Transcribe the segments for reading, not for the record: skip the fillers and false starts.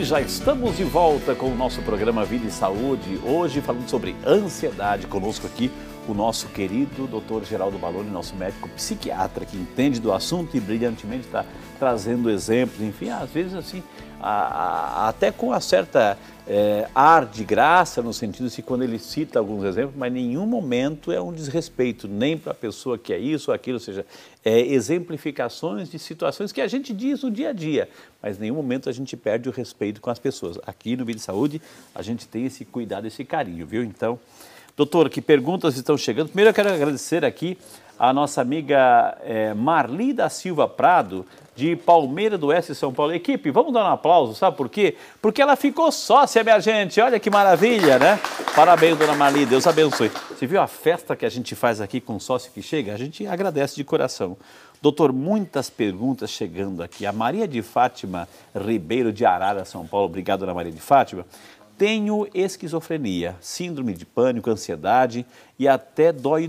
E já estamos de volta com o nosso programa Vida e Saúde, hoje falando sobre ansiedade. Conosco aqui o nosso querido Dr. Geraldo Balloni, nosso médico psiquiatra, que entende do assunto e brilhantemente está trazendo exemplos, enfim, às vezes assim, até com uma certa ar de graça, no sentido de quando ele cita alguns exemplos, mas em nenhum momento é um desrespeito, nem para a pessoa que é isso ou aquilo, ou seja, exemplificações de situações que a gente diz no dia a dia, mas em nenhum momento a gente perde o respeito com as pessoas. Aqui no Vida e Saúde a gente tem esse cuidado, esse carinho, viu? Então, doutor, que perguntas estão chegando? Primeiro eu quero agradecer aqui a nossa amiga Marli da Silva Prado, de Palmeira do Oeste, São Paulo. Equipe, vamos dar um aplauso, sabe por quê? Porque ela ficou sócia, minha gente. Olha que maravilha, né? Parabéns, dona Marli, Deus abençoe. Você viu a festa que a gente faz aqui com o sócio que chega? A gente agradece de coração. Doutor, muitas perguntas chegando aqui. A Maria de Fátima Ribeiro de Arara, São Paulo. Obrigado, dona Maria de Fátima. Tenho esquizofrenia, síndrome de pânico, ansiedade e até dor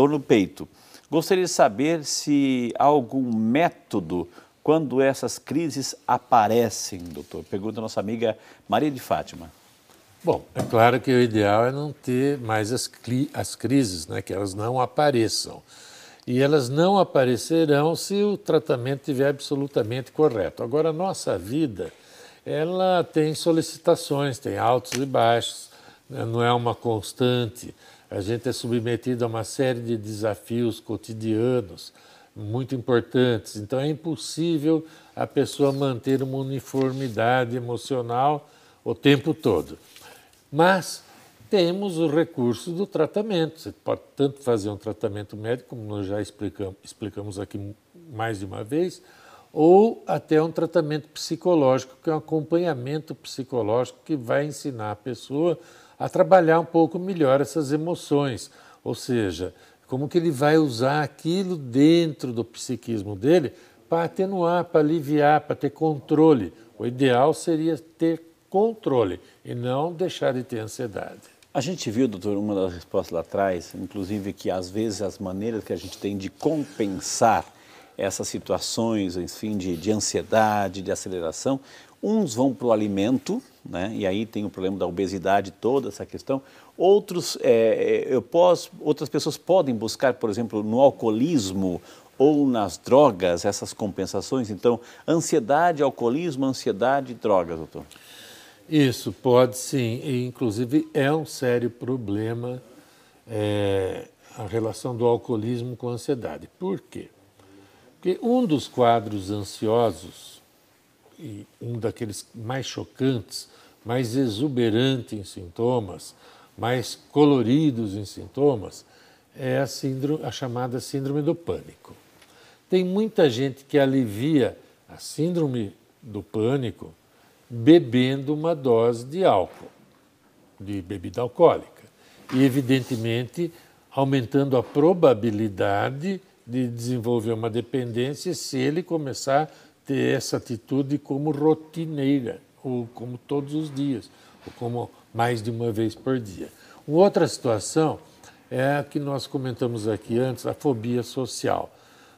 no peito. Gostaria de saber se há algum método quando essas crises aparecem, doutor. Pergunta a nossa amiga Maria de Fátima. Bom, é claro que o ideal é não ter mais as crises, né, que elas não apareçam. E elas não aparecerão se o tratamento estiver absolutamente correto. Agora, a nossa vida, ela tem solicitações, tem altos e baixos, né, não é uma constante. A gente é submetido a uma série de desafios cotidianos muito importantes. Então, é impossível a pessoa manter uma uniformidade emocional o tempo todo. Mas temos o recurso do tratamento. Você pode tanto fazer um tratamento médico, como nós já explicamos aqui mais de uma vez, ou até um tratamento psicológico, que é um acompanhamento psicológico que vai ensinar a pessoa a trabalhar um pouco melhor essas emoções, ou seja, como que ele vai usar aquilo dentro do psiquismo dele para atenuar, para aliviar, para ter controle. O ideal seria ter controle e não deixar de ter ansiedade. A gente viu, doutor, uma das respostas lá atrás, inclusive que às vezes as maneiras que a gente tem de compensar essas situações, enfim, de ansiedade, de aceleração, uns vão para o alimento, né? E aí tem o problema da obesidade, toda essa questão. Outras pessoas podem buscar, por exemplo, no alcoolismo ou nas drogas, essas compensações. Então, ansiedade, alcoolismo, ansiedade, drogas, doutor. Isso, pode sim. E, inclusive, é um sério problema a relação do alcoolismo com a ansiedade. Por quê? Porque um dos quadros ansiosos, e um daqueles mais chocantes, mais exuberantes em sintomas, mais coloridos em sintomas, é a chamada síndrome do pânico. Tem muita gente que alivia a síndrome do pânico bebendo uma dose de álcool, de bebida alcoólica, e evidentemente aumentando a probabilidade de desenvolver uma dependência se ele começar a ter essa atitude como rotineira, ou como todos os dias, ou como mais de uma vez por dia. Uma outra situação é a que nós comentamos aqui antes, a fobia social.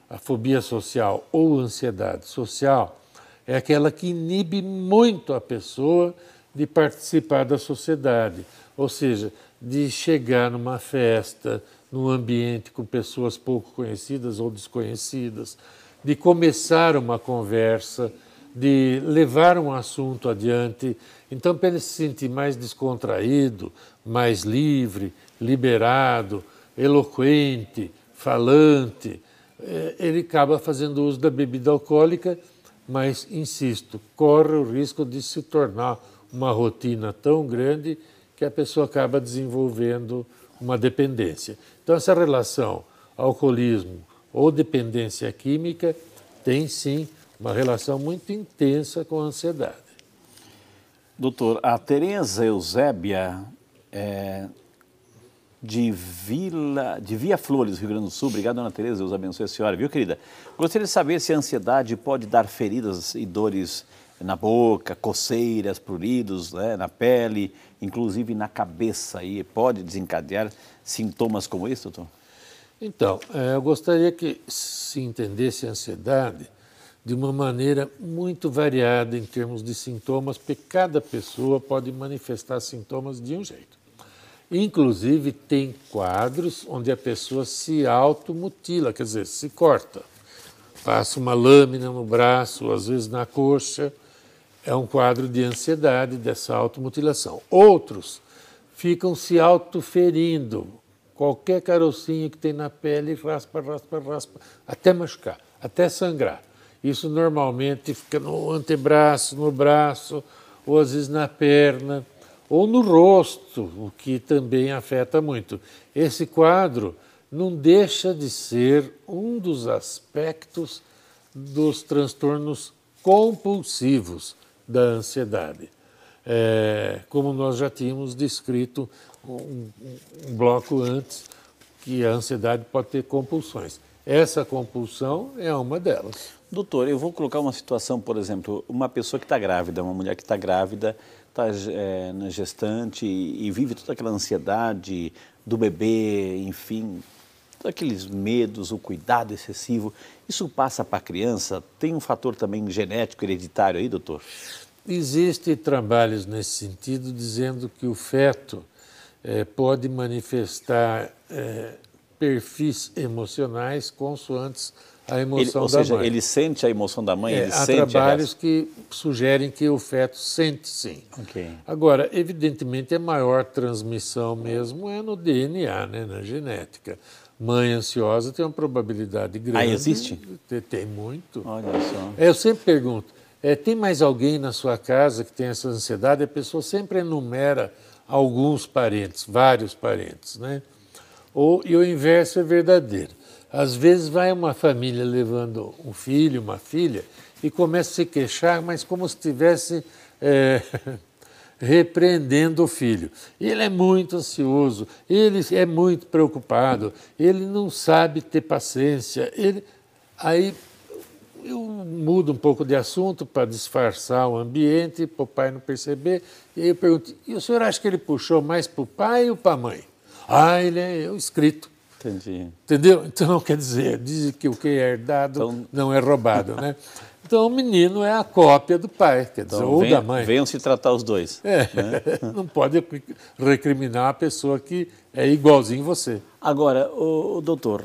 A fobia social ou ansiedade social é aquela que inibe muito a pessoa de participar da sociedade, ou seja, de chegar numa festa, num ambiente com pessoas pouco conhecidas ou desconhecidas, de começar uma conversa, de levar um assunto adiante. Então, para ele se sentir mais descontraído, mais livre, liberado, eloquente, falante, ele acaba fazendo uso da bebida alcoólica, mas, insisto, corre o risco de se tornar uma rotina tão grande que a pessoa acaba desenvolvendo uma dependência. Então, essa relação alcoolismo ou dependência química tem, sim, uma relação muito intensa com a ansiedade. Doutor, a Tereza Eusébia de Via Flores, Rio Grande do Sul. Obrigado, dona Tereza, Deus abençoe a senhora, viu, querida? Gostaria de saber se a ansiedade pode dar feridas e dores na boca, coceiras, pruridos, né, na pele, inclusive na cabeça. E pode desencadear sintomas como esse, doutor? Então, eu gostaria que se entendesse a ansiedade de uma maneira muito variada em termos de sintomas, porque cada pessoa pode manifestar sintomas de um jeito. Inclusive, tem quadros onde a pessoa se automutila, quer dizer, se corta. Passa uma lâmina no braço, às vezes na coxa. É um quadro de ansiedade dessa automutilação. Outros ficam se autoferindo. Qualquer carocinho que tem na pele, raspa, até machucar, até sangrar. Isso normalmente fica no antebraço, no braço, ou às vezes na perna, ou no rosto, o que também afeta muito. Esse quadro não deixa de ser um dos aspectos dos transtornos compulsivos da ansiedade. Como nós já tínhamos descrito um bloco antes, que a ansiedade pode ter compulsões. Essa compulsão é uma delas. Doutor, eu vou colocar uma situação, por exemplo, uma pessoa que está grávida, uma mulher que está grávida, está na gestante e vive toda aquela ansiedade do bebê, enfim, todos aqueles medos, o cuidado excessivo. Isso passa para a criança? Tem um fator também genético, hereditário aí, doutor? Existem trabalhos nesse sentido dizendo que o feto pode manifestar perfis emocionais consoantes à emoção da mãe. Ou seja, ele sente a emoção da mãe? Há trabalhos que sugerem que o feto sente, sim. Okay. Agora, evidentemente, a maior transmissão mesmo é no DNA, né, na genética. Mãe ansiosa tem uma probabilidade grande. Ah, existe? Tem muito. Olha só. Eu sempre pergunto, tem mais alguém na sua casa que tem essa ansiedade? A pessoa sempre enumera alguns parentes, vários parentes, né? E o inverso é verdadeiro. Às vezes vai uma família levando um filho, uma filha, e começa a se queixar, mas como se estivesse repreendendo o filho. Ele é muito ansioso, ele é muito preocupado, ele não sabe ter paciência. Aí eu mudo um pouco de assunto para disfarçar o ambiente, para o pai não perceber, e aí eu pergunto, e o senhor acha que ele puxou mais para o pai ou para a mãe? Ele é o escrito. Entendi. Entendeu? Então, quer dizer, dizem que o que é herdado não é roubado, né? Então, o menino é a cópia do pai, quer dizer, ou da mãe. Venham se tratar os dois. Né? Não pode recriminar a pessoa que é igualzinho você. Agora, doutor,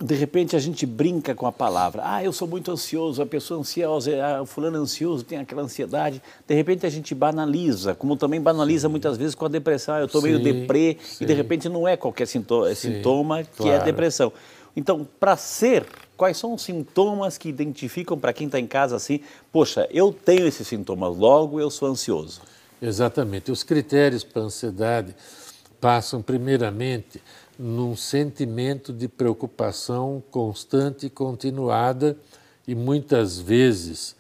de repente a gente brinca com a palavra. Eu sou muito ansioso, a pessoa ansiosa, o fulano é ansioso, tem aquela ansiedade. De repente a gente banaliza, como também banaliza muitas vezes com a depressão. Eu estou meio deprê, e de repente não é qualquer sintoma que é depressão. Então, quais são os sintomas que identificam para quem está em casa assim, poxa, eu tenho esses sintomas, logo eu sou ansioso? Exatamente. Os critérios para a ansiedade passam primeiramente num sentimento de preocupação constante e continuada e muitas vezes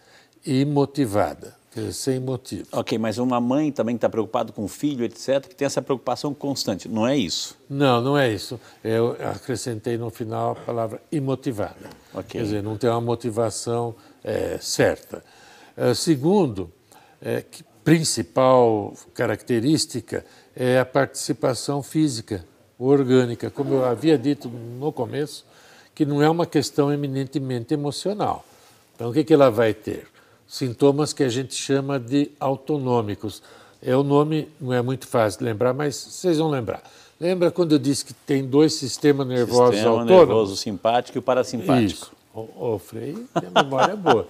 imotivada, quer dizer, sem motivo. Ok, mas uma mãe também está preocupada com o filho, etc., que tem essa preocupação constante, não é isso? Não, não é isso. Eu acrescentei no final a palavra imotivada. Okay. Quer dizer, não tem uma motivação certa. Segundo, que principal característica é a participação física, orgânica, como eu havia dito no começo, que não é uma questão eminentemente emocional. Então, o que ela vai ter? Sintomas que a gente chama de autonômicos. O nome não é muito fácil de lembrar, mas vocês vão lembrar. Lembra quando eu disse que tem dois sistemas nervosos autônomos? Sistema nervoso simpático e o parasimpático. Isso. Frei, a memória é boa.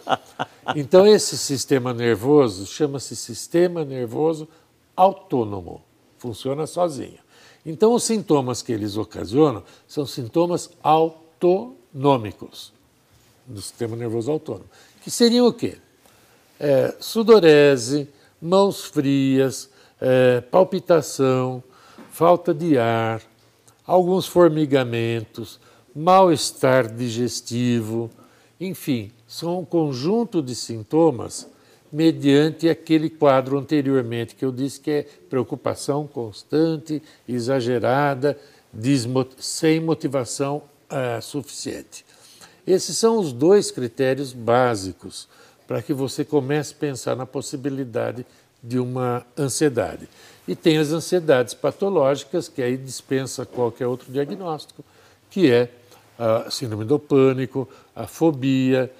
Então, esse sistema nervoso chama-se sistema nervoso autônomo. Funciona sozinho. Então, os sintomas que eles ocasionam são sintomas autonômicos do sistema nervoso autônomo. Que seriam o quê? Sudorese, mãos frias, palpitação, falta de ar, alguns formigamentos, mal-estar digestivo, enfim, são um conjunto de sintomas mediante aquele quadro anteriormente que eu disse que é preocupação constante, exagerada, sem motivação suficiente. Esses são os dois critérios básicos para que você comece a pensar na possibilidade de uma ansiedade. E tem as ansiedades patológicas, que aí dispensa qualquer outro diagnóstico, que é a síndrome do pânico, a fobia,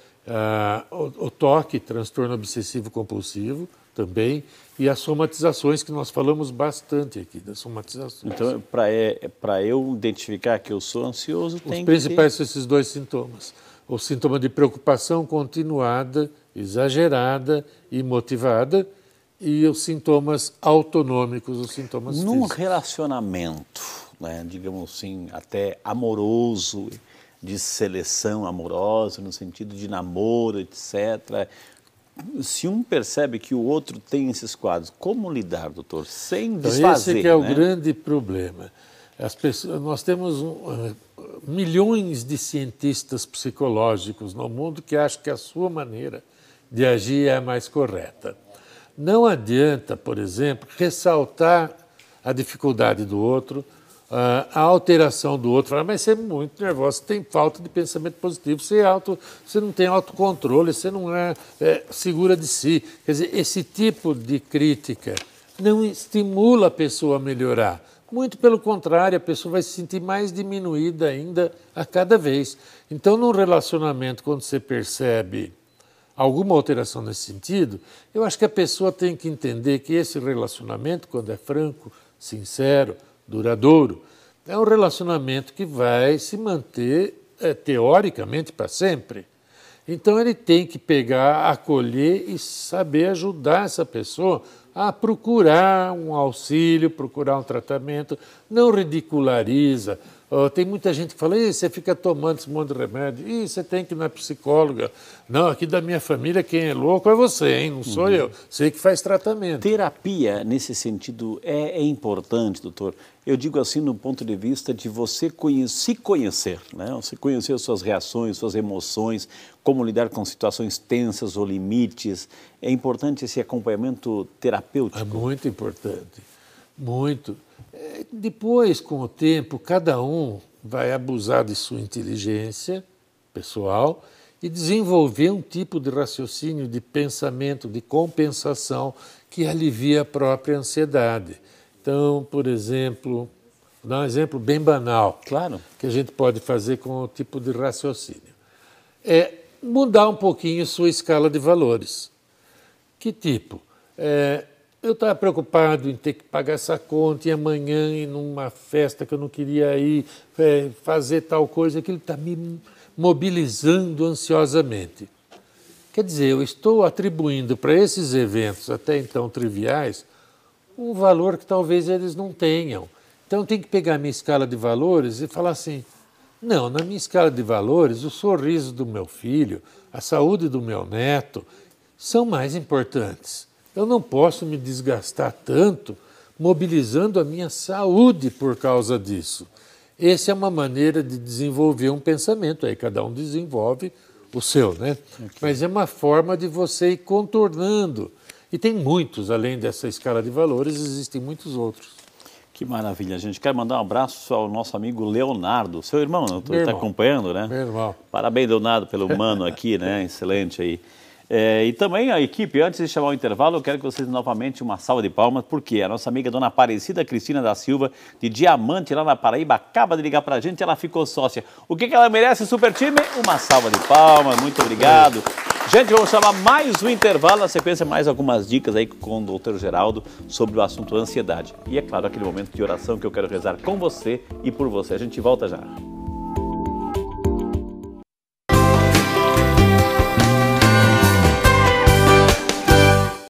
o toque, transtorno obsessivo compulsivo também, e as somatizações, que nós falamos bastante aqui, das somatizações. Então, para eu identificar que eu sou ansioso, tem que ter... Os principais são esses dois sintomas. O sintoma de preocupação continuada, exagerada e motivada, e os sintomas autonômicos, os sintomas Num físicos. relacionamento, né, digamos assim, até amoroso, de seleção amorosa, no sentido de namoro, etc., se um percebe que o outro tem esses quadros, como lidar, doutor? Sem desfazer, esse que é o né? grande problema. Nós temos milhões de cientistas psicológicos no mundo que acham que a sua maneira de agir é a mais correta. Não adianta, por exemplo, ressaltar a dificuldade do outro, a alteração do outro. Falar, mas você é muito nervoso, você tem falta de pensamento positivo, você não tem autocontrole, você não é segura de si. Quer dizer, esse tipo de crítica não estimula a pessoa a melhorar. Muito pelo contrário, a pessoa vai se sentir mais diminuída ainda a cada vez. Então, num relacionamento, quando você percebe alguma alteração nesse sentido, eu acho que a pessoa tem que entender que esse relacionamento, quando é franco, sincero, duradouro, é um relacionamento que vai se manter, teoricamente, para sempre. Então, ele tem que pegar, acolher e saber ajudar essa pessoa a procurar um auxílio, procurar um tratamento, não ridiculariza. Tem muita gente que fala, você fica tomando esse monte de remédio, você tem que ir na psicóloga. Não, aqui da minha família quem é louco é você, hein? Não sou eu. Você que faz tratamento. Terapia, nesse sentido, é importante, doutor. Eu digo assim no ponto de vista de você se conhecer, né? Você conhecer suas reações, suas emoções, como lidar com situações tensas ou limites. É importante esse acompanhamento terapêutico? É muito importante, muito. Depois, com o tempo, cada um vai abusar de sua inteligência pessoal e desenvolver um tipo de raciocínio, de pensamento, de compensação que alivia a própria ansiedade. Então, por exemplo, vou dar um exemplo bem banal, claro, que a gente pode fazer com o tipo de raciocínio. É mudar um pouquinho sua escala de valores. Que tipo? Eu estava preocupado em ter que pagar essa conta e amanhã ir numa festa que eu não queria ir, fazer tal coisa, aquilo está me mobilizando ansiosamente. Quer dizer, eu estou atribuindo para esses eventos, até então triviais, um valor que talvez eles não tenham. Então, eu tenho que pegar a minha escala de valores e falar assim, não, na minha escala de valores, o sorriso do meu filho, a saúde do meu neto, são mais importantes. Eu não posso me desgastar tanto mobilizando a minha saúde por causa disso. Essa é uma maneira de desenvolver um pensamento, aí cada um desenvolve o seu, né? Okay. Mas é uma forma de você ir contornando. E tem muitos, além dessa escala de valores, existem muitos outros. Que maravilha, gente. Quero mandar um abraço ao nosso amigo Leonardo, seu irmão, não? Está acompanhando, né? Meu irmão. Parabéns, Leonardo, pelo mano aqui, né? Excelente aí. E também a equipe, antes de chamar o intervalo, eu quero que vocês novamente uma salva de palmas, porque a nossa amiga Dona Aparecida Cristina da Silva, de Diamante, lá na Paraíba, acaba de ligar pra gente, ela ficou sócia. O que ela merece, super time? Uma salva de palmas, muito obrigado. Gente, vamos chamar mais um intervalo, na sequência mais algumas dicas aí com o doutor Geraldo sobre o assunto ansiedade. E é claro, aquele momento de oração que eu quero rezar com você e por você. A gente volta já.